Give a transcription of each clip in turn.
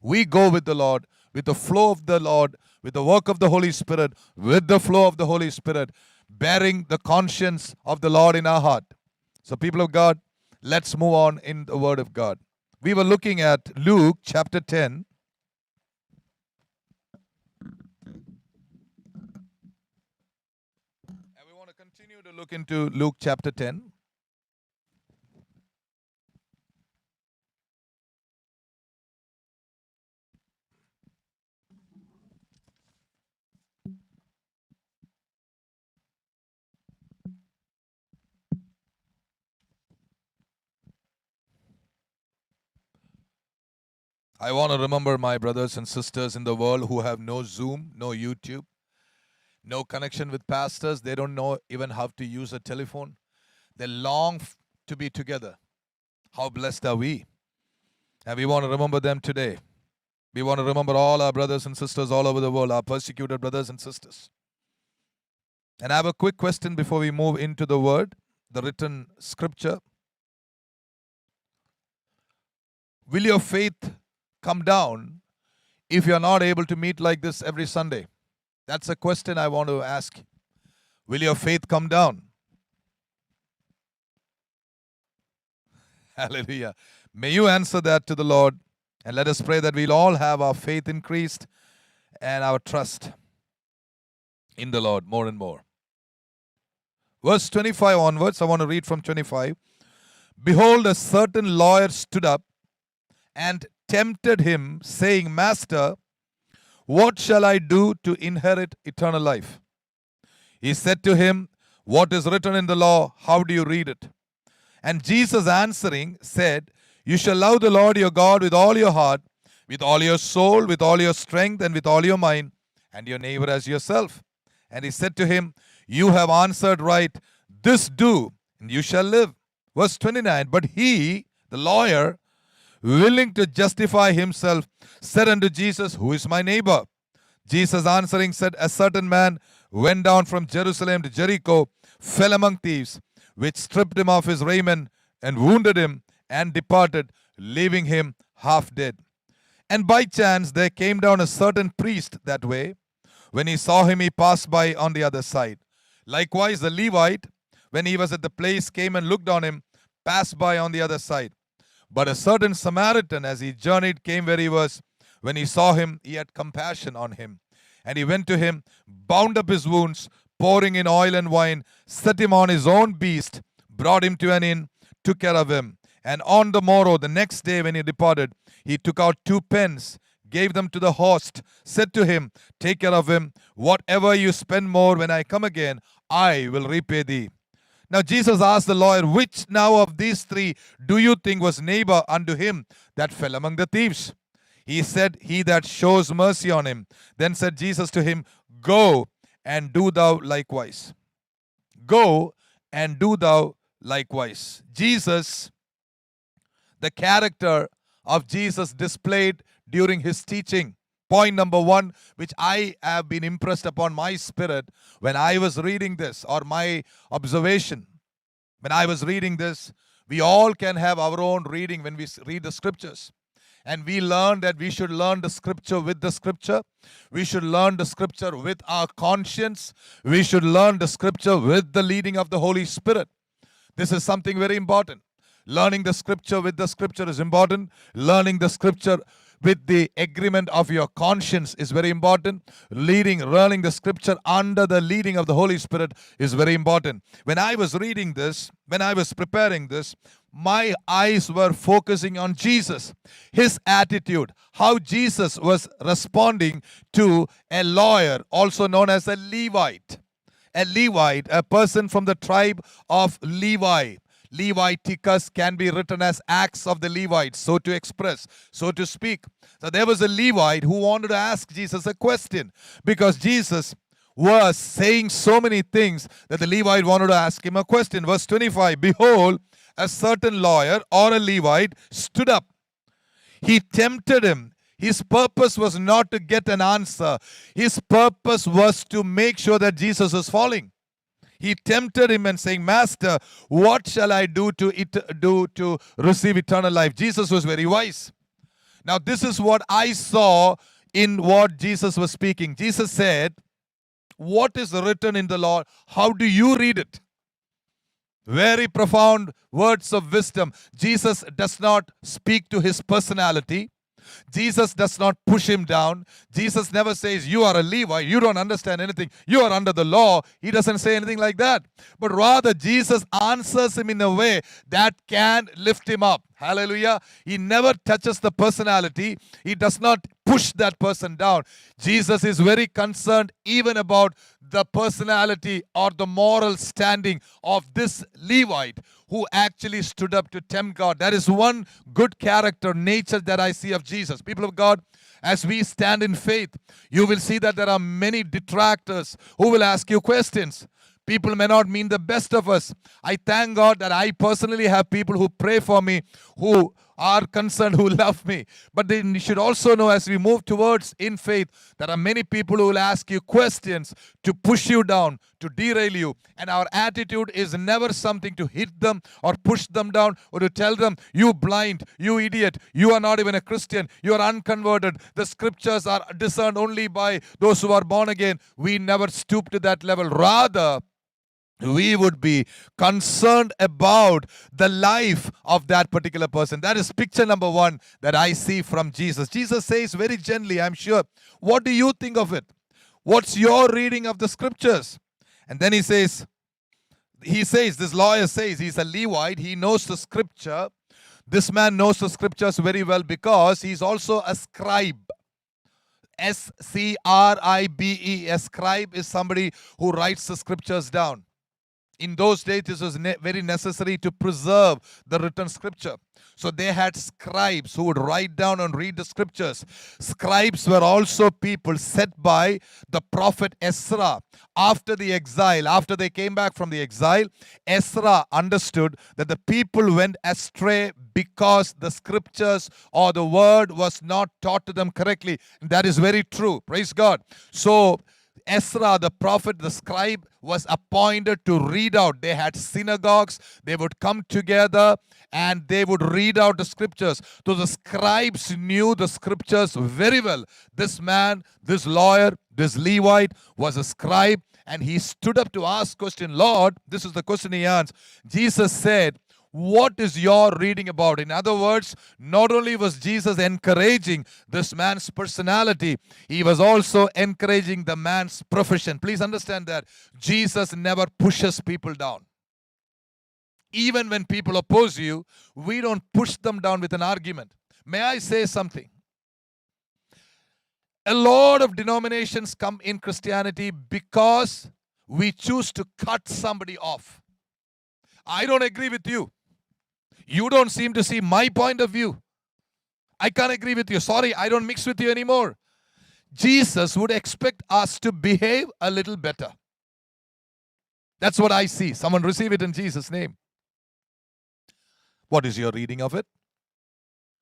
We go with the Lord, with the flow of the Lord, with the work of the Holy Spirit, with the flow of the Holy Spirit, bearing the conscience of the Lord in our heart. So, people of God, let's move on in the Word of God. We were looking at Luke chapter 10. And we want to continue to look into Luke chapter 10. I want to remember my brothers and sisters in the world who have no Zoom, no YouTube, no connection with pastors. They don't know even how to use a telephone. They long to be together. How blessed are we? And we want to remember them today. We want to remember all our brothers and sisters all over the world, our persecuted brothers and sisters. And I have a quick question before we move into the word, the written scripture. Will your faith come down if you're not able to meet like this every Sunday? That's a question I want to ask. Will your faith come down? Hallelujah. May you answer that to the Lord, and let us pray that we'll all have our faith increased and our trust in the Lord more and more. Verse 25 onwards, I want to read from 25. Behold, a certain lawyer stood up and tempted him, saying, Master, what shall I do to inherit eternal life? He said to him, What is written in the law? How do you read it? And Jesus answering said, You shall love the Lord your God with all your heart, with all your soul, with all your strength, and with all your mind, and your neighbor as yourself. And he said to him, You have answered right. This do, and you shall live. Verse 29, But he, the lawyer, willing to justify himself, said unto Jesus, Who is my neighbor? Jesus answering said, A certain man went down from Jerusalem to Jericho, fell among thieves, which stripped him of his raiment, and wounded him, and departed, leaving him half dead. And by chance there came down a certain priest that way. When he saw him, he passed by on the other side. Likewise the Levite, when he was at the place, came and looked on him, passed by on the other side. But a certain Samaritan, as he journeyed, came where he was. When he saw him, he had compassion on him. And he went to him, bound up his wounds, pouring in oil and wine, set him on his own beast, brought him to an inn, took care of him. And on the morrow, the next day when he departed, he took out 2 pence, gave them to the host, said to him, Take care of him. Whatever you spend more when I come again, I will repay thee. Now Jesus asked the lawyer, Which now of these 3 do you think was neighbor unto him that fell among the thieves? He said, He that shows mercy on him. Then said Jesus to him, Go and do thou likewise. Go and do thou likewise. Jesus, the character of Jesus displayed during his teaching. Point number 1, which I have been impressed upon my spirit when I was reading this, or my observation. When I was reading this, we all can have our own reading when we read the scriptures. And we learn that we should learn the scripture with the scripture. We should learn the scripture with our conscience. We should learn the scripture with the leading of the Holy Spirit. This is something very important. Learning the scripture with the scripture is important. Learning the scripture with the agreement of your conscience is very important. Learning the scripture under the leading of the Holy Spirit is very important. When I was reading this, when I was preparing this, my eyes were focusing on Jesus, his attitude, how Jesus was responding to a lawyer, also known as a Levite. A Levite, a person from the tribe of Levi. Leviticus can be written as Acts of the Levites, so to express, so to speak. So there was a Levite who wanted to ask Jesus a question because Jesus was saying so many things that the Levite wanted to ask him a question. Verse 25, Behold, a certain lawyer or a Levite stood up. He tempted him. His purpose was not to get an answer. His purpose was to make sure that Jesus was falling. He tempted him and saying, Master, what shall I do to receive eternal life? Jesus was very wise. Now, this is what I saw in what Jesus was speaking. Jesus said, what is written in the law? How do you read it? Very profound words of wisdom. Jesus does not speak to his personality. Jesus does not push him down. Jesus never says, you are a Levi, you don't understand anything, you are under the law. He doesn't say anything like that. But rather, Jesus answers him in a way that can lift him up. Hallelujah. He never touches the personality. He does not push that person down. Jesus is very concerned even about the personality or the moral standing of this Levite who actually stood up to tempt God. That is one good character, nature that I see of Jesus. People of God, as we stand in faith, you will see that there are many detractors who will ask you questions. People may not mean the best of us. I thank God that I personally have people who pray for me, who are concerned, who love me. But then you should also know, as we move towards in faith, there are many people who will ask you questions to push you down, to derail you. And our attitude is never something to hit them or push them down or to tell them, you blind, you idiot, you are not even a Christian, you are unconverted. The scriptures are discerned only by those who are born again. We never stoop to that level. Rather, we would be concerned about the life of that particular person. That is picture number one that I see from Jesus. Jesus says very gently, I'm sure, what do you think of it? What's your reading of the scriptures? And then he says, this lawyer says, he's a Levite, he knows the scripture. This man knows the scriptures very well because he's also a scribe. S-C-R-I-B-E. A scribe is somebody who writes the scriptures down. In those days, it was very necessary to preserve the written scripture. So they had scribes who would write down and read the scriptures. Scribes were also people set by the prophet Ezra. After the exile, after they came back from the exile, Ezra understood that the people went astray because the scriptures or the word was not taught to them correctly. And that is very true. Praise God. So Ezra, the prophet, the scribe, was appointed to read out. They had synagogues. They would come together and they would read out the scriptures. So the scribes knew the scriptures very well. This man, this lawyer, this Levite was a scribe, and he stood up to ask question. Lord, this is the question he asked. Jesus said, what is your reading about? In other words, not only was Jesus encouraging this man's personality, he was also encouraging the man's profession. Please understand that Jesus never pushes people down. Even when people oppose you, we don't push them down with an argument. May I say something? A lot of denominations come in Christianity because we choose to cut somebody off. I don't agree with you. You don't seem to see my point of view. I can't agree with you. Sorry, I don't mix with you anymore. Jesus would expect us to behave a little better. That's what I see. Someone receive it in Jesus' name. What is your reading of it?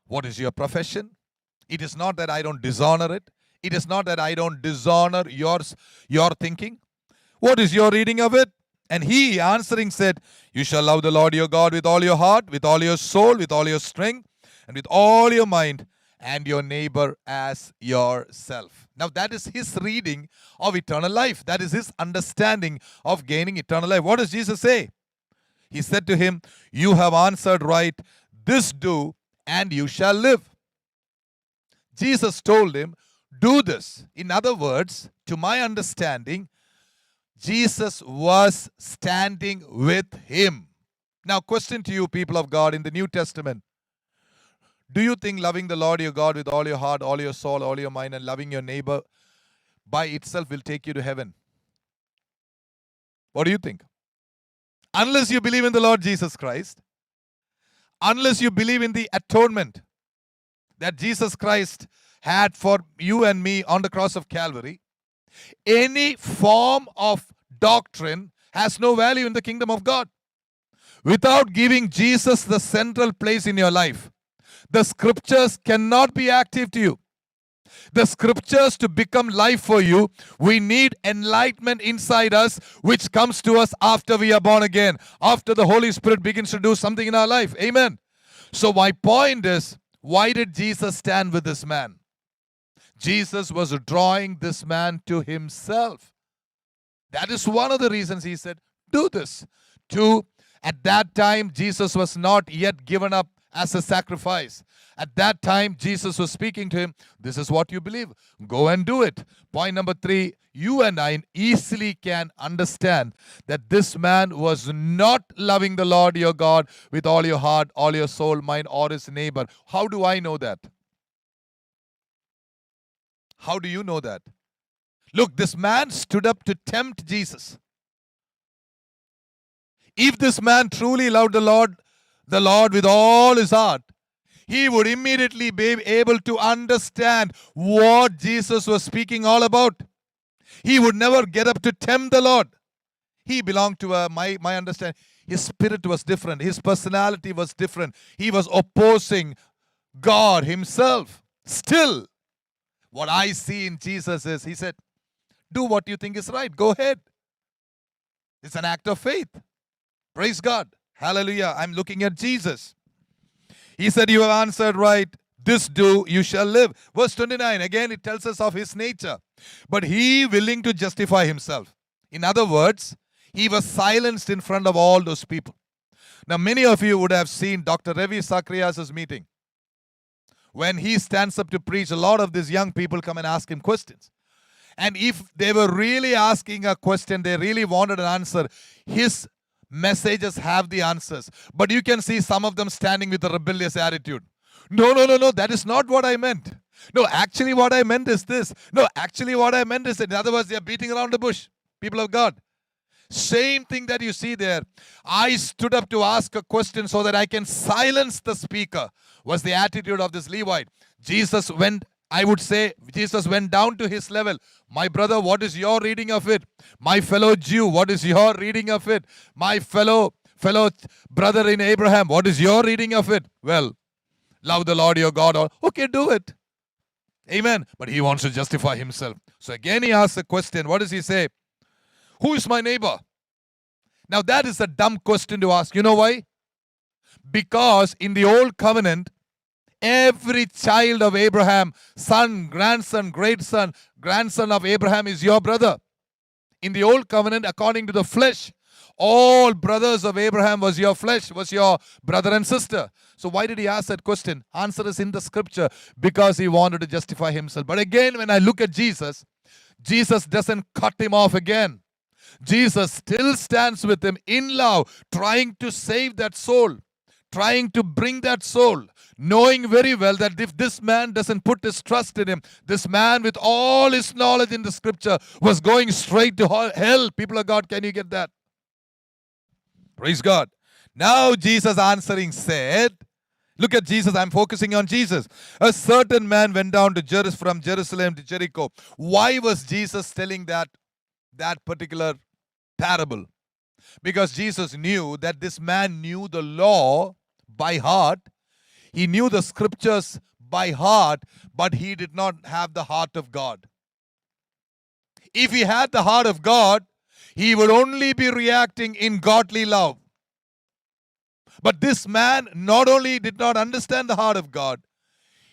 What is your profession? It is not that I don't dishonor it. It is not that I don't dishonor your thinking. What is your reading of it? And he answering said, you shall love the Lord your God with all your heart, with all your soul, with all your strength, and with all your mind, and your neighbor as yourself. Now that is his reading of eternal life. That is his understanding of gaining eternal life. What does Jesus say? He said to him, you have answered right. This do, and you shall live. Jesus told him, do this. In other words, to my understanding, Jesus was standing with him. Now, question to you, people of God, in the New Testament. Do you think loving the Lord your God with all your heart, all your soul, all your mind, and loving your neighbor by itself will take you to heaven? What do you think? Unless you believe in the Lord Jesus Christ, unless you believe in the atonement that Jesus Christ had for you and me on the cross of Calvary, any form of doctrine has no value in the kingdom of God. Without giving Jesus the central place in your life, the scriptures cannot be active to you. The scriptures to become life for you, we need enlightenment inside us, which comes to us after we are born again, after the Holy Spirit begins to do something in our life. Amen. So my point is, Why did Jesus stand with this man? Jesus was drawing this man to himself. That is one of the reasons he said, do this. Two, at that time, Jesus was not yet given up as a sacrifice. At that time, Jesus was speaking to him, this is what you believe. Go and do it. Point number three, you and I easily can understand that this man was not loving the Lord your God with all your heart, all your soul, mind, or his neighbor. How do I know that? How do you know that? Look, this man stood up to tempt Jesus. If this man truly loved the Lord with all his heart, he would immediately be able to understand what Jesus was speaking all about. He would never get up to tempt the Lord. He belonged to my understanding. His spirit was different. His personality was different. He was opposing God himself. Still, what I see in Jesus is, he said, do what you think is right. Go ahead. It's an act of faith. Praise God. Hallelujah. I'm looking at Jesus. He said, you have answered right. This do, you shall live. Verse 29, again it tells us of his nature. But he willing to justify himself. In other words, he was silenced in front of all those people. Now many of you would have seen Dr. Ravi Zacharias' meeting. When he stands up to preach, a lot of these young people come and ask him questions. And if they were really asking a question, they really wanted an answer, his messages have the answers. But you can see some of them standing with a rebellious attitude. No, that is not what I meant. No, actually what I meant is this. No, actually what I meant is that. In other words, they are beating around the bush. People of God. Same thing that you see there. I stood up to ask a question so that I can silence the speaker, was the attitude of this Levite. Jesus went down to his level. My brother, what is your reading of it? My fellow Jew, what is your reading of it? My fellow brother in Abraham, what is your reading of it? Well, love the Lord your God. Okay, do it. Amen. But he wants to justify himself. So again he asks a question. What does he say? Who is my neighbor? Now that is a dumb question to ask. You know why? Because in the old covenant, every child of Abraham, son, grandson, great-son, grandson of Abraham is your brother. In the old covenant, according to the flesh, all brothers of Abraham was your flesh, was your brother and sister. So why did he ask that question? Answer is in the scripture, because he wanted to justify himself. But again, when I look at Jesus, Jesus doesn't cut him off again. Jesus still stands with him in love, trying to save that soul, trying to bring that soul, knowing very well that if this man doesn't put his trust in him, this man with all his knowledge in the scripture was going straight to hell. People of God, can you get that? Praise God. Now Jesus answering said, look at Jesus, I'm focusing on Jesus. A certain man went down to from Jerusalem to Jericho. Why was Jesus telling that particular parable? Because Jesus knew that this man knew the law by heart. He knew the scriptures by heart, but he did not have the heart of God. If he had the heart of God, he would only be reacting in godly love. But this man not only did not understand the heart of God,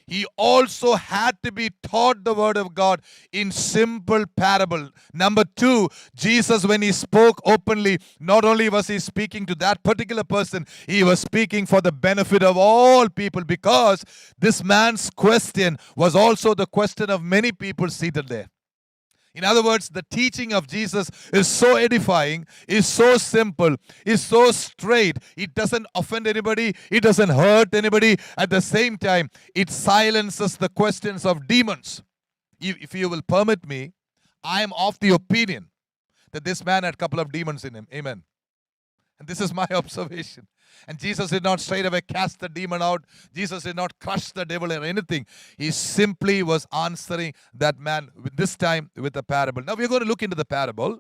he also had to be taught the word of God in simple parable. Number two, Jesus, when he spoke openly, not only was he speaking to that particular person, he was speaking for the benefit of all people, because this man's question was also the question of many people seated there. In other words, the teaching of Jesus is so edifying, is so simple, is so straight. It doesn't offend anybody. It doesn't hurt anybody. At the same time, it silences the questions of demons. If you will permit me, I am of the opinion that this man had a couple of demons in him. Amen. And this is my observation. And Jesus did not straight away cast the demon out. Jesus did not crush the devil or anything. He simply was answering that man, this time with a parable. Now we're going to look into the parable.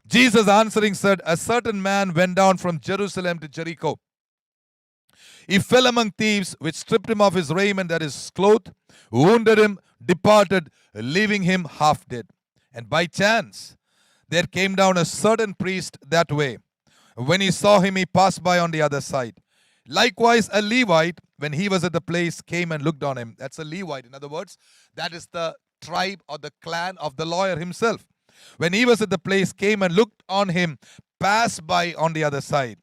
Jesus answering said, a certain man went down from Jerusalem to Jericho. He fell among thieves, which stripped him of his raiment, that is cloth, wounded him, departed, leaving him half dead. And by chance, there came down a certain priest that way. When he saw him, he passed by on the other side. Likewise, a Levite, when he was at the place, came and looked on him. That's a Levite. In other words, that is the tribe or the clan of the lawyer himself. When he was at the place, came and looked on him, passed by on the other side.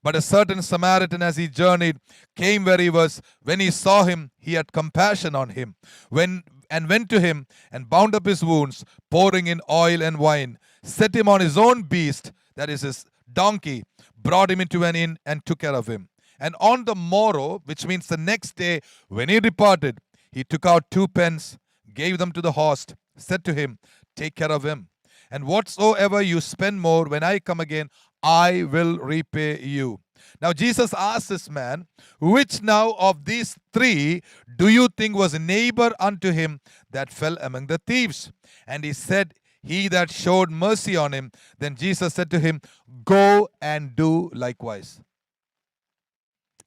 But a certain Samaritan, as he journeyed, came where he was. When he saw him, he had compassion on him, went to him and bound up his wounds, pouring in oil and wine, set him on his own beast, that is his donkey, brought him into an inn and took care of him. And on the morrow, which means the next day, when he departed, he took out 2 pence, gave them to the host, said to him, take care of him. And whatsoever you spend more, when I come again, I will repay you. Now Jesus asked this man, which now of these 3 do you think was a neighbor unto him that fell among the thieves? And he said, he that showed mercy on him. Then Jesus said to him, go and do likewise.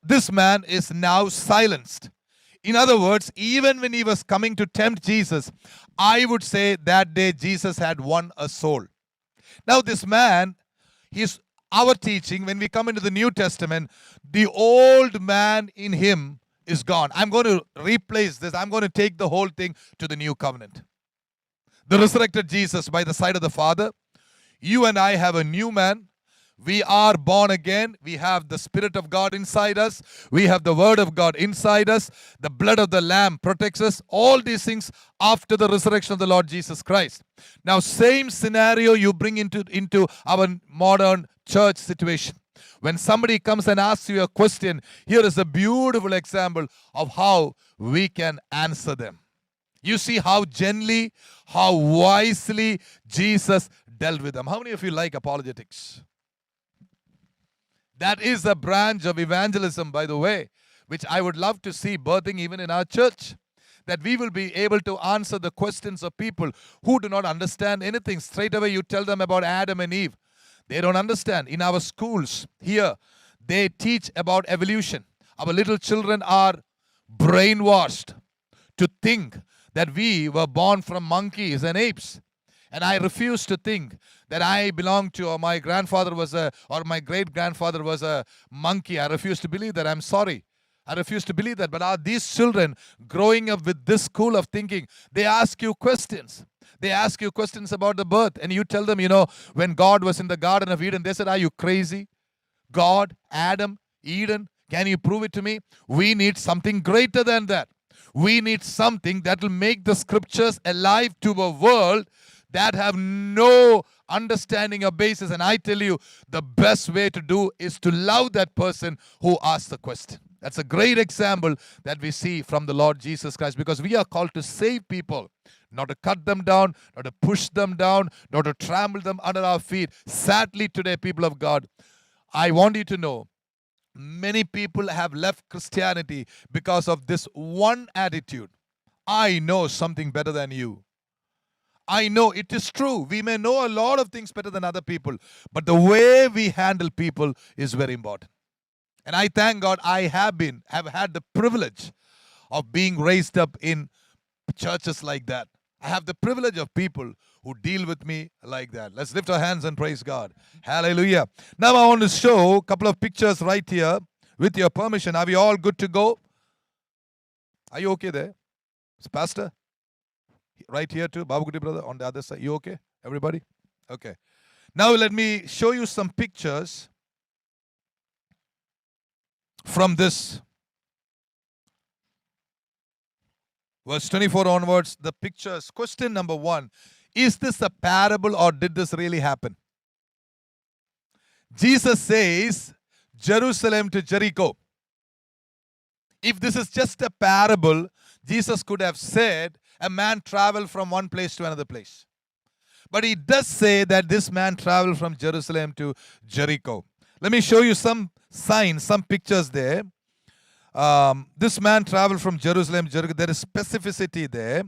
This man is now silenced. In other words, even when he was coming to tempt Jesus, I would say that day Jesus had won a soul. Now this man, he's our teaching, when we come into the New Testament, the old man in him is gone. I'm going to replace this. I'm going to take the whole thing to the new covenant. The resurrected Jesus by the side of the Father. You and I have a new man. We are born again. We have the Spirit of God inside us. We have the Word of God inside us. The blood of the Lamb protects us. All these things after the resurrection of the Lord Jesus Christ. Now, same scenario you bring into our modern church situation. When somebody comes and asks you a question, here is a beautiful example of how we can answer them. You see how gently, how wisely Jesus dealt with them. How many of you like apologetics? That is a branch of evangelism, by the way, which I would love to see birthing even in our church. That we will be able to answer the questions of people who do not understand anything. Straight away you tell them about Adam and Eve. They don't understand. In our schools here, they teach about evolution. Our little children are brainwashed to think that we were born from monkeys and apes. And I refuse to think that I belong to, or my grandfather was or my great-grandfather was a monkey. I refuse to believe that. I'm sorry. I refuse to believe that. But are these children growing up with this school of thinking? They ask you questions. They ask you questions about the birth. And you tell them, when God was in the Garden of Eden, they said, are you crazy? God, Adam, Eden, can you prove it to me? We need something greater than that. We need something that will make the scriptures alive to a world that have no understanding or basis. And I tell you, the best way to do is to love that person who asked the question. That's a great example that we see from the Lord Jesus Christ, because we are called to save people, not to cut them down, not to push them down, not to trample them under our feet. Sadly today, people of God, I want you to know, many people have left Christianity because of this one attitude. I know something better than you. I know it is true. We may know a lot of things better than other people, but the way we handle people is very important. And I thank God I have had the privilege of being raised up in churches like that. I have the privilege of people who deal with me like that. Let's lift our hands and praise God. Hallelujah. Now I want to show a couple of pictures right here with your permission. Are we all good to go? Are you okay there? Pastor? Right here too. Babuguti brother on the other side. You okay? Everybody? Okay. Now let me show you some pictures from this. Verse 24 onwards, the pictures. Question number 1. Is this a parable or did this really happen? Jesus says, Jerusalem to Jericho. If this is just a parable, Jesus could have said, a man traveled from one place to another place. But he does say that this man traveled from Jerusalem to Jericho. Let me show you some signs, some pictures there. This man traveled from Jerusalem to Jericho. There is specificity there.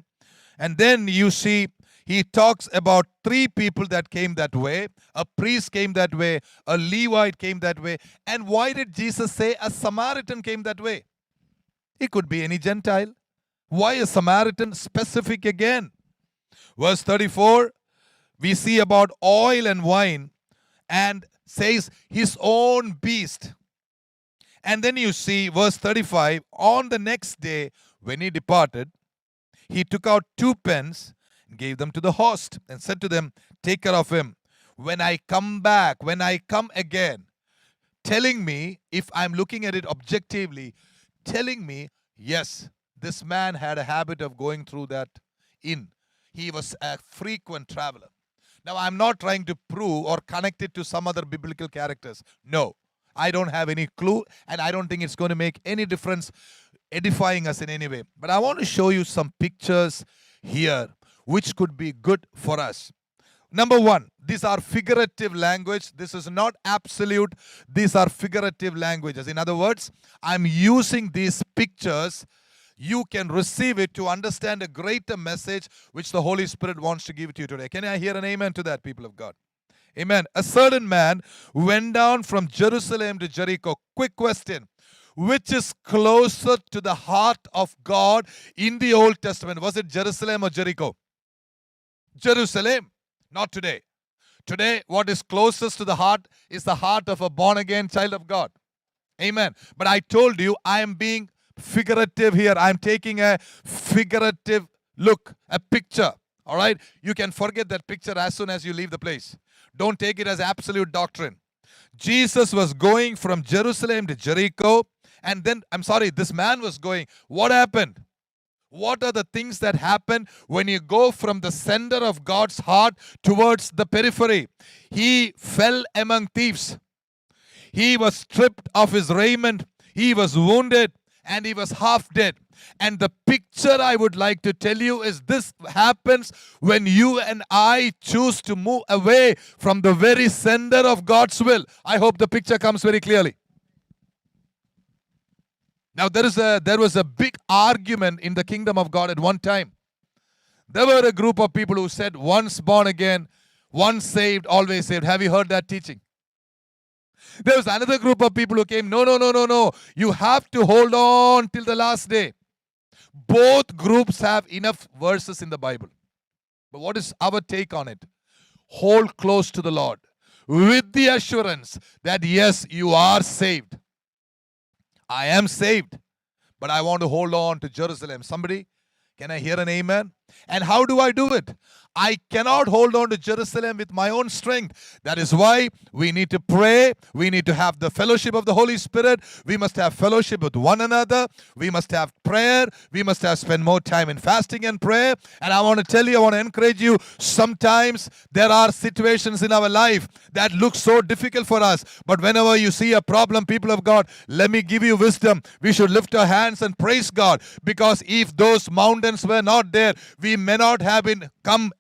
And then you see, he talks about 3 people that came that way. A priest came that way. A Levite came that way. And why did Jesus say a Samaritan came that way? It could be any Gentile. Why a Samaritan? Specific again. Verse 34, we see about oil and wine and says his own beast. And then you see verse 35, on the next day when he departed, he took out 2 pence and gave them to the host and said to them, take care of him. When I come back, when I come again, telling me, if I'm looking at it objectively, telling me, yes, this man had a habit of going through that inn. He was a frequent traveler. Now, I'm not trying to prove or connect it to some other biblical characters. No, I don't have any clue, and I don't think it's going to make any difference edifying us in any way. But I want to show you some pictures here which could be good for us. Number one, these are figurative language. This is not absolute. These are figurative languages. In other words, I'm using these pictures. You can receive it to understand a greater message which the Holy Spirit wants to give to you today. Can I hear an amen to that, people of God? Amen. A certain man went down from Jerusalem to Jericho. Quick question. Which is closer to the heart of God in the Old Testament? Was it Jerusalem or Jericho? Jerusalem. Not today. Today, what is closest to the heart is the heart of a born-again child of God. Amen. But I told you, I am being figurative here. I'm taking a figurative look, a picture. All right? You can forget that picture as soon as you leave the place. Don't take it as absolute doctrine. Jesus was going from Jerusalem to Jericho. And then, this man was going. What happened? What are the things that happen when you go from the center of God's heart towards the periphery? He fell among thieves. He was stripped of his raiment. He was wounded and he was half dead. And the picture I would like to tell you is this happens when you and I choose to move away from the very center of God's will. I hope the picture comes very clearly. Now, there was a big argument in the kingdom of God at one time. There were a group of people who said, once born again, once saved, always saved. Have you heard that teaching? There was another group of people who came, no. You have to hold on till the last day. Both groups have enough verses in the Bible. But what is our take on it? Hold close to the Lord with the assurance that, yes, you are saved. I am saved, but I want to hold on to Jerusalem. Somebody, can I hear an amen? And how do I do it? I cannot hold on to Jerusalem with my own strength. That is why we need to pray. We need to have the fellowship of the Holy Spirit. We must have fellowship with one another. We must have prayer. We must have spend more time in fasting and prayer. And I want to tell you, I want to encourage you, sometimes there are situations in our life that look so difficult for us. But whenever you see a problem, people of God, let me give you wisdom. We should lift our hands and praise God. Because if those mountains were not there, we may not have been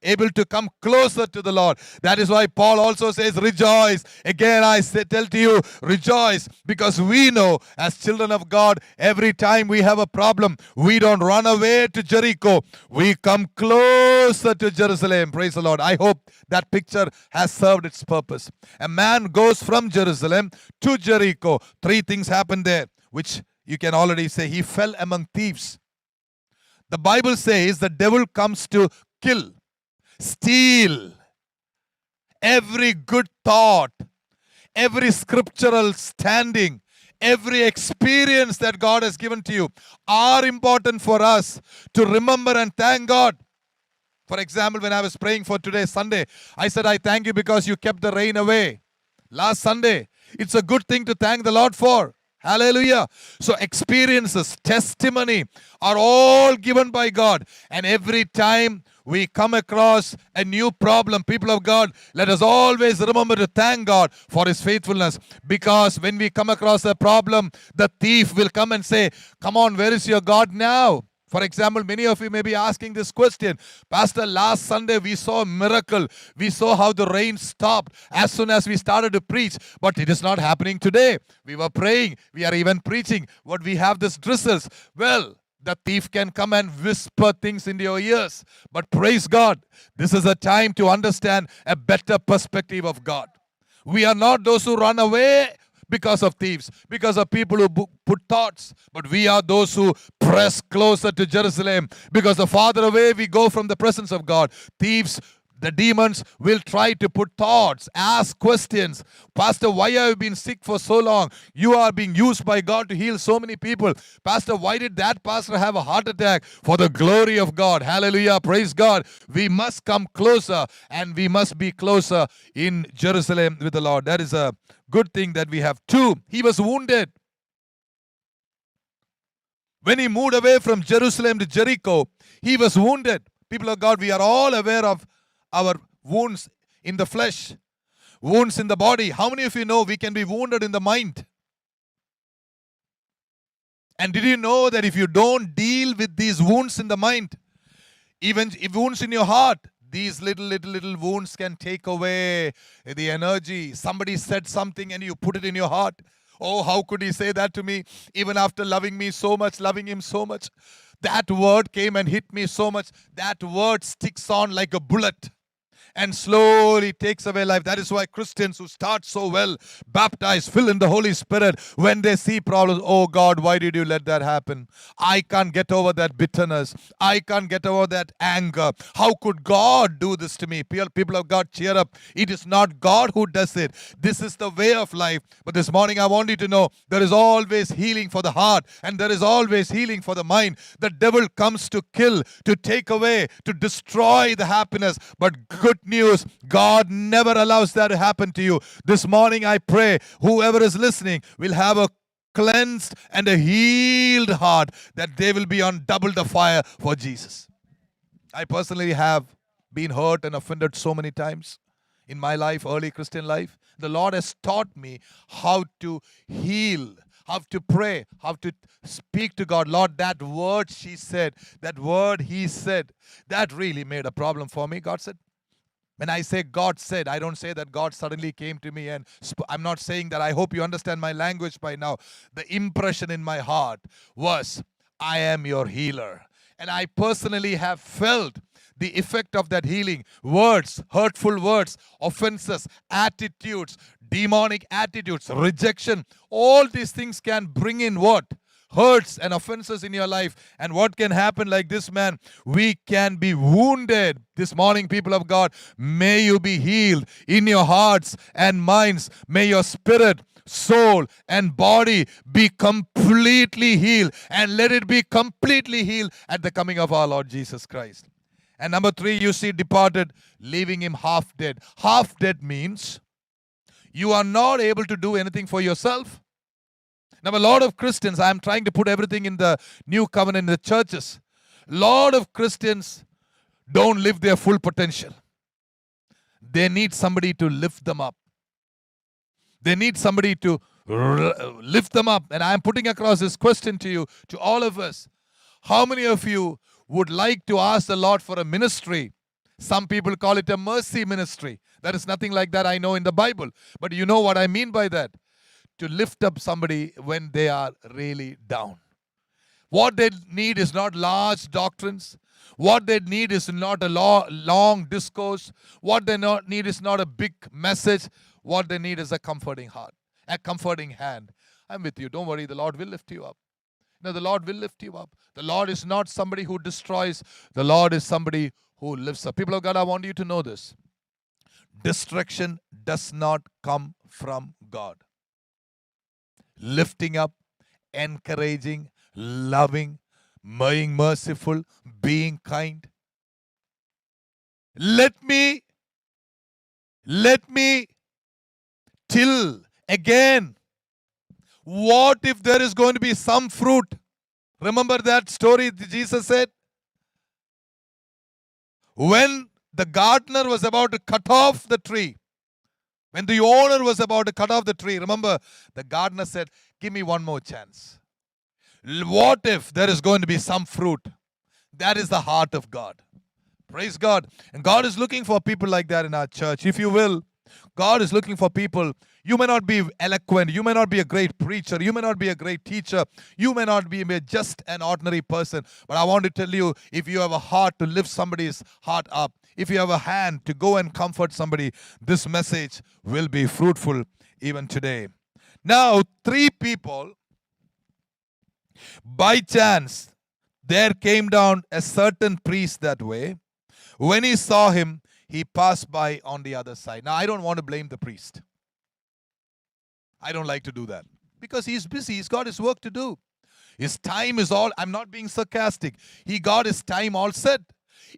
able to come closer to the Lord. That is why Paul also says, rejoice. Again, I tell to you, rejoice, because we know as children of God, every time we have a problem, we don't run away to Jericho. We come closer to Jerusalem. Praise the Lord. I hope that picture has served its purpose. A man goes from Jerusalem to Jericho. 3 things happen there, which you can already say. He fell among thieves. The Bible says the devil comes to kill, steal every good thought, every scriptural standing, every experience that God has given to you are important for us to remember and thank God. For example, when I was praying for today, Sunday, I said, I thank you because you kept the rain away. Last Sunday, it's a good thing to thank the Lord for. Hallelujah. So experiences, testimony are all given by God. And every time we come across a new problem, people of God, let us always remember to thank God for His faithfulness. Because when we come across a problem, the thief will come and say, come on, where is your God now? For example, many of you may be asking this question. Pastor, last Sunday we saw a miracle. We saw how the rain stopped as soon as we started to preach. But it is not happening today. We were praying. We are even preaching. But we have this drizzles. Well, the thief can come and whisper things into your ears. But praise God, this is a time to understand a better perspective of God. We are not those who run away because of thieves, because of people who put thoughts. But we are those who press closer to Jerusalem, because the farther away we go from the presence of God, thieves, The demons will try to put thoughts, ask questions. Pastor, why have you been sick for so long? You are being used by God to heal so many people. Pastor, why did that pastor have a heart attack? For the glory of God. Hallelujah. Praise God. We must come closer, and we must be closer in Jerusalem with the Lord. That is a good thing that we have. 2, he was wounded. When he moved away from Jerusalem to Jericho, he was wounded. People of God, we are all aware of our wounds in the flesh, wounds in the body. How many of you know we can be wounded in the mind? And did you know that if you don't deal with these wounds in the mind, even if wounds in your heart, these little wounds can take away the energy. Somebody said something and you put it in your heart. Oh, how could he say that to me? Even after loving me so much, loving him so much. That word came and hit me so much. That word sticks on like a bullet and slowly takes away life. That is why Christians who start so well, baptized, filled in the Holy Spirit, when they see problems, oh God, why did you let that happen? I can't get over that bitterness. I can't get over that anger. How could God do this to me? People of God, cheer up. It is not God who does it. This is the way of life. But this morning I want you to know there is always healing for the heart, and there is always healing for the mind. The devil comes to kill, to take away, to destroy the happiness. But good news, God never allows that to happen to you. This morning I pray whoever is listening will have a cleansed and a healed heart, that they will be on double the fire for Jesus. I personally have been hurt and offended so many times in my life, early Christian life. The Lord has taught me how to heal, how to pray, how to speak to God. Lord, that word she said, that word he said, that really made a problem for me. God said, when I say God said, I don't say that God suddenly came to me and I'm not saying that. I hope you understand my language by now. The impression in my heart was, I am your healer. And I personally have felt the effect of that healing. Words, hurtful words, offenses, attitudes, demonic attitudes, rejection. All these things can bring in what? Hurts and offenses in your life. And what can happen like this man? We can be wounded. This morning, people of God, may you be healed in your hearts and minds. May your spirit, soul, and body be completely healed. And let it be completely healed at the coming of our Lord Jesus Christ. And number 3, you see, departed, leaving him half dead. Half dead means you are not able to do anything for yourself. Now, a lot of Christians, I am trying to put everything in the new covenant in the churches. A lot of Christians don't live their full potential. They need somebody to lift them up. They need somebody to lift them up. And I am putting across this question to you, to all of us. How many of you would like to ask the Lord for a ministry? Some people call it a mercy ministry. There is nothing like that I know in the Bible. But you know what I mean by that? To lift up somebody when they are really down. What they need is not large doctrines. What they need is not a long discourse. What they need is not a big message. What they need is a comforting heart, a comforting hand. I'm with you. Don't worry. The Lord will lift you up. No, the Lord will lift you up. The Lord is not somebody who destroys. The Lord is somebody who lifts up. People of God, I want you to know this. Destruction does not come from God. Lifting up, encouraging, loving, being merciful, being kind. Let me till again. What if there is going to be some fruit? Remember that story Jesus said? When the gardener was about to cut off the tree, when the owner was about to cut off the tree, remember, the gardener said, give me one more chance. What if there is going to be some fruit? That is the heart of God. Praise God. And God is looking for people like that in our church. If you will, God is looking for people. You may not be eloquent. You may not be a great preacher. You may not be a great teacher. You may not be just an ordinary person. But I want to tell you, if you have a heart to lift somebody's heart up, if you have a hand to go and comfort somebody, this message will be fruitful even today. Now, 3 people, by chance, there came down a certain priest that way. When he saw him, he passed by on the other side. Now, I don't want to blame the priest. I don't like to do that because he's busy. He's got his work to do. His time is all, I'm not being sarcastic. He got his time all set.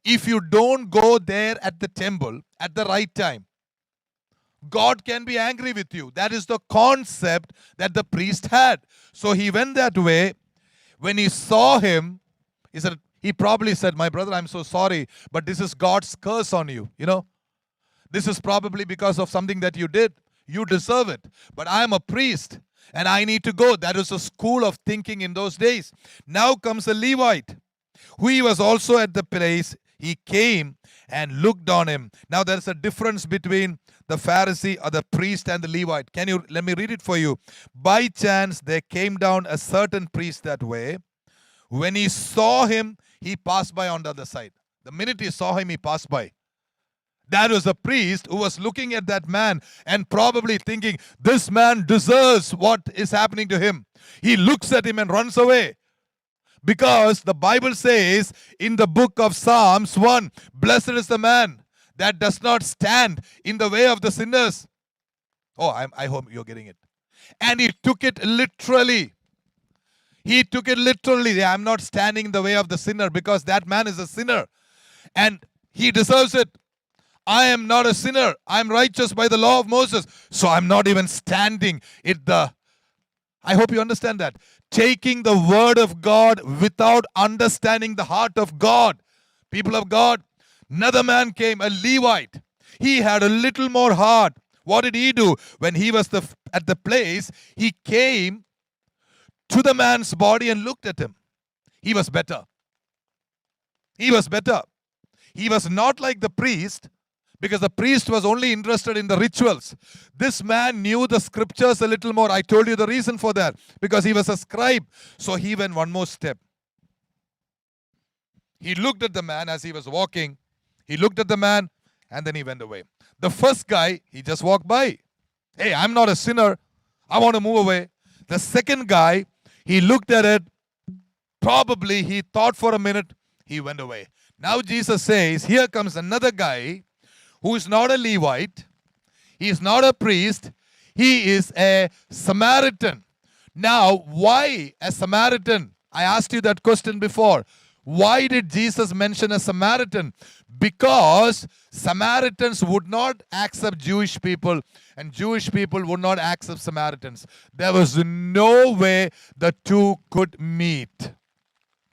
If you don't go there at the temple at the right time, God can be angry with you. That is the concept that the priest had. So he went that way. When he saw him, he probably said, my brother, I'm so sorry, but this is God's curse on you. You know, this is probably because of something that you did. You deserve it. But I am a priest and I need to go. That was a school of thinking in those days. Now comes a Levite who he was also at the place. He came and looked on him. Now there's a difference between the Pharisee or the priest and the Levite. Let me read it for you. By chance there came down a certain priest that way. When he saw him, he passed by on the other side. The minute he saw him, he passed by. That was a priest who was looking at that man and probably thinking, this man deserves what is happening to him. He looks at him and runs away. Because the Bible says in the book of Psalms 1, blessed is the man that does not stand in the way of the sinners. Oh, I hope you're getting it. And he took it literally. He took it literally. I'm not standing in the way of the sinner because that man is a sinner. And he deserves it. I am not a sinner. I am righteous by the law of Moses. So I'm not even standing I hope you understand that. Taking the word of God without understanding the heart of God. People of God, another man came, a Levite. He had a little more heart. What did he do? When he was at the place, he came to the man's body and looked at him. He was better. He was better. He was not like the priest, because the priest was only interested in the rituals. This man knew the scriptures a little more. I told you the reason for that. Because he was a scribe. So he went one more step. He looked at the man as he was walking. He looked at the man and then he went away. The first guy, he just walked by. Hey, I'm not a sinner. I want to move away. The second guy, he looked at it. Probably he thought for a minute. He went away. Now Jesus says, here comes another guy who is not a Levite, he is not a priest, he is a Samaritan. Now, why a Samaritan? I asked you that question before. Why did Jesus mention a Samaritan? Because Samaritans would not accept Jewish people and Jewish people would not accept Samaritans. There was no way the two could meet.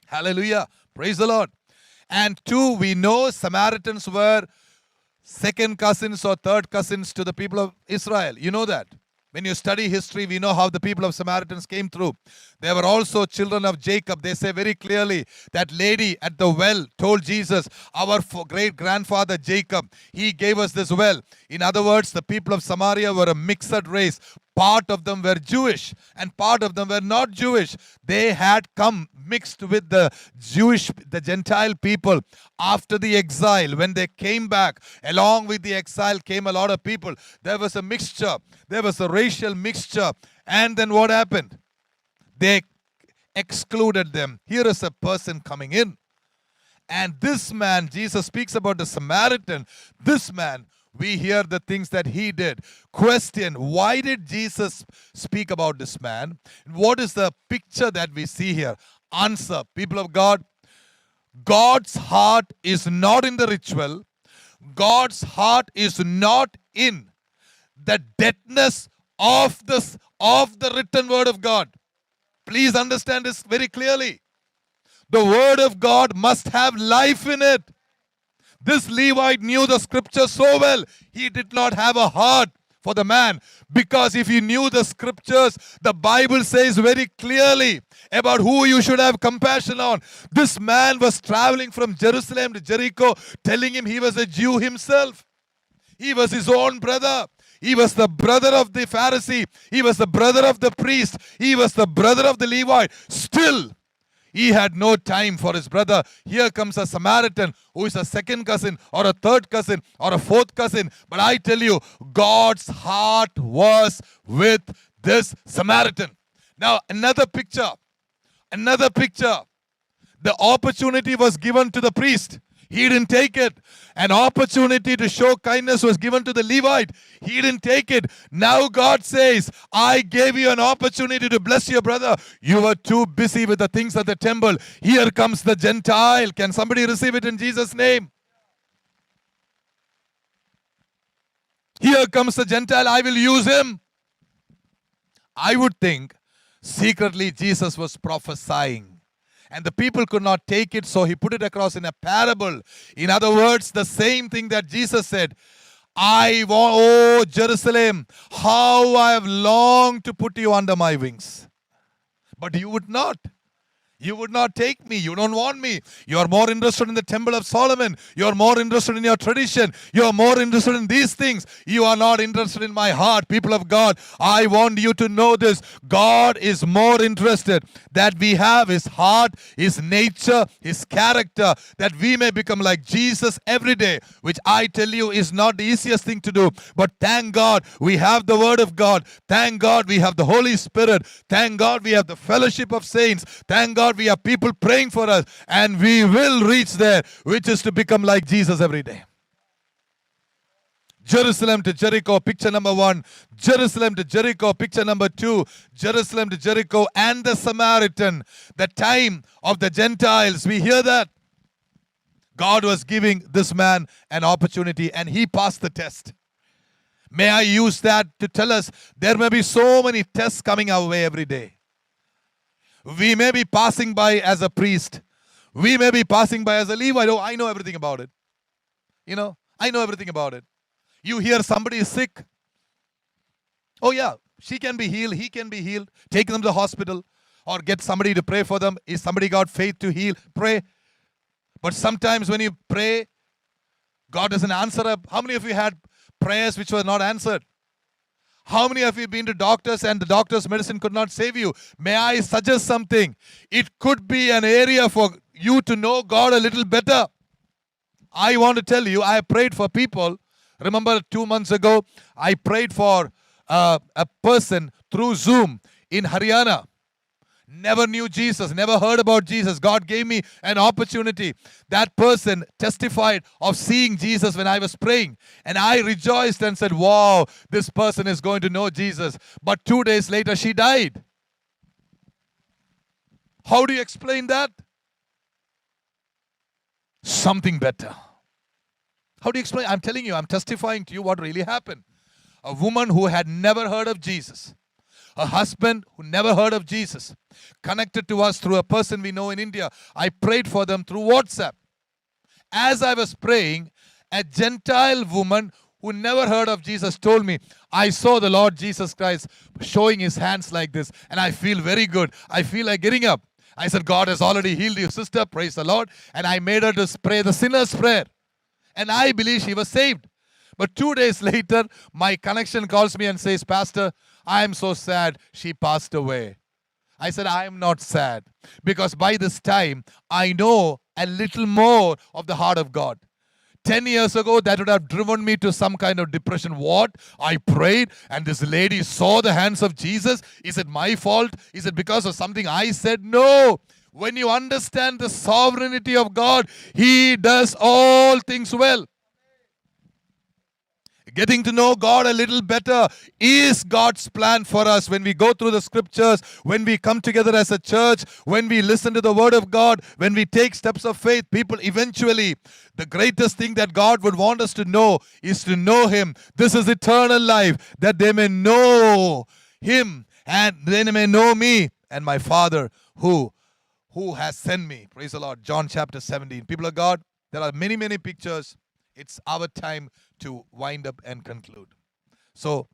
Hallelujah. Praise the Lord. And two, we know Samaritans were second cousins or third cousins to the people of Israel. You know that. When you study history, we know how the people of Samaritans came through. They were also children of Jacob. They say very clearly that lady at the well told Jesus, our great-grandfather Jacob, he gave us this well. In other words, the people of Samaria were a mixed race. Part of them were Jewish and part of them were not Jewish. They had come mixed with the Gentile people after the exile. When they came back, along with the exile came a lot of people. There was a mixture. There was a racial mixture. And then what happened? They excluded them. Here is a person coming in. And this man, Jesus speaks about the Samaritan. This man, we hear the things that he did. Question, why did Jesus speak about this man? What is the picture that we see here? Answer, people of God, God's heart is not in the ritual. God's heart is not in the deadness of the written word of God. Please understand this very clearly. The word of God must have life in it. This Levite knew the scripture so well. He did not have a heart for the man, because if he knew the scriptures, the Bible says very clearly about who you should have compassion on. This man was traveling from Jerusalem to Jericho, telling him he was a Jew himself. He was his own brother. He was the brother of the Pharisee. He was the brother of the priest. He was the brother of the Levite. Still, he had no time for his brother. Here comes a Samaritan who is a second cousin or a third cousin or a fourth cousin. But I tell you, God's heart was with this Samaritan. Now, another picture. The opportunity was given to the priest. He didn't take it. An opportunity to show kindness was given to the Levite. He didn't take it. Now God says, I gave you an opportunity to bless your brother. You were too busy with the things of the temple. Here comes the Gentile. Can somebody receive it in Jesus' name? Here comes the Gentile. I will use him. I would think secretly Jesus was prophesying. And the people could not take it, so he put it across in a parable. In other words, the same thing that Jesus said. I want, oh Jerusalem, how I have longed to put you under my wings. But you would not. You would not take me. You don't want me. You are more interested in the temple of Solomon. You are more interested in your tradition. You are more interested in these things. You are not interested in my heart. People of God, I want you to know this. God is more interested that we have His heart, His nature, His character, that we may become like Jesus every day, which I tell you is not the easiest thing to do. But thank God we have the Word of God. Thank God we have the Holy Spirit. Thank God we have the fellowship of saints. Thank God we have people praying for us, and we will reach there, which is to become like Jesus every day. Jerusalem to Jericho, picture number 1. Jerusalem to Jericho, picture number 2. Jerusalem to Jericho and the Samaritan. The time of the Gentiles. We hear that. God was giving this man an opportunity, and he passed the test. May I use that to tell us there may be so many tests coming our way every day. We may be passing by as a priest. We may be passing by as a Levite. Oh, I know everything about it. I know everything about it. You hear somebody is sick. Oh yeah, she can be healed. He can be healed. Take them to the hospital or get somebody to pray for them. Is somebody got faith to heal? Pray. But sometimes when you pray, God doesn't answer up. How many of you had prayers which were not answered? How many of you been to doctors and the doctor's medicine could not save you? May I suggest something? It could be an area for you to know God a little better. I want to tell you, I prayed for people. Remember 2 months ago, I prayed for a person through Zoom in Haryana. Never knew Jesus, never heard about Jesus. God gave me an opportunity. That person testified of seeing Jesus when I was praying. And I rejoiced and said, wow, this person is going to know Jesus. But 2 days later, she died. How do you explain that? Something better. How do you explain? I'm telling you, I'm testifying to you what really happened. A woman who had never heard of Jesus. A husband who never heard of Jesus, connected to us through a person we know in India. I prayed for them through WhatsApp. As I was praying, a Gentile woman who never heard of Jesus told me, I saw the Lord Jesus Christ showing His hands like this, and I feel very good. I feel like getting up. I said, God has already healed you, sister. Praise the Lord. And I made her to pray the sinner's prayer. And I believe she was saved. But 2 days later, my connection calls me and says, Pastor, I am so sad she passed away. I said, I am not sad, because by this time, I know a little more of the heart of God. 10 years ago, that would have driven me to some kind of depression. What? I prayed and this lady saw the hands of Jesus. Is it my fault? Is it because of something I said? No. When you understand the sovereignty of God, He does all things well. Getting to know God a little better is God's plan for us. When we go through the scriptures, when we come together as a church, when we listen to the word of God, when we take steps of faith, people eventually, the greatest thing that God would want us to know is to know Him. This is eternal life, that they may know Him and they may know me and my Father who has sent me. Praise the Lord. John chapter 17. People of God, there are many, many pictures. It's our time to wind up and conclude. So